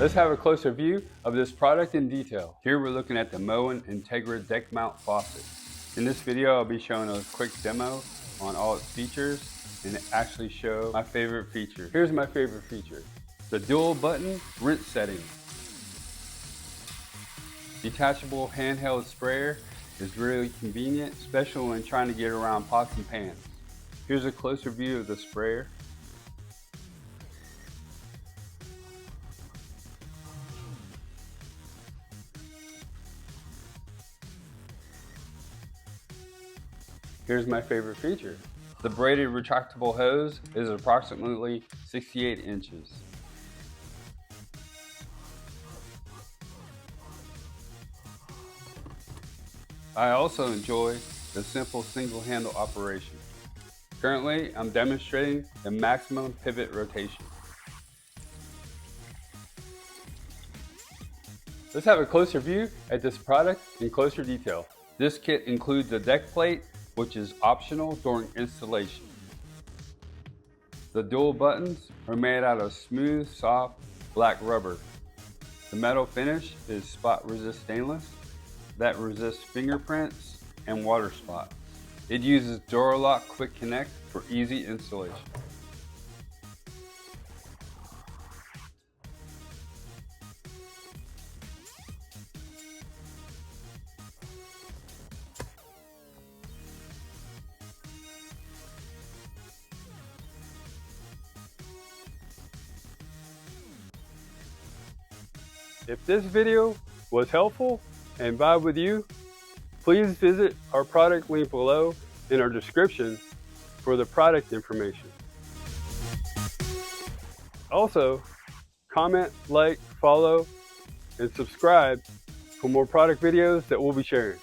Let's have a closer view of this product in detail. Here we're looking at the Moen Integra deck mount faucet. In this video, I'll be showing a quick demo on all its features and actually show my favorite feature. Here's my favorite feature: the dual button rinse setting. Detachable handheld sprayer is really convenient, especially when trying to get around pots and pans. Here's a closer view of the sprayer. Here's my favorite feature. The braided retractable hose is approximately 68 inches. I also enjoy the simple single handle operation. Currently, I'm demonstrating the maximum pivot rotation. Let's have a closer view at this product in closer detail. This kit includes a deck plate, which is optional during installation. The dual buttons are made out of smooth, soft, black rubber. The metal finish is spot resist stainless that resists fingerprints and water spots. It uses Duralock Quick Connect for easy installation. If this video was helpful and vibe with you, please visit our product link below in our description for the product information. Also, comment, like, follow, and subscribe for more product videos that we'll be sharing.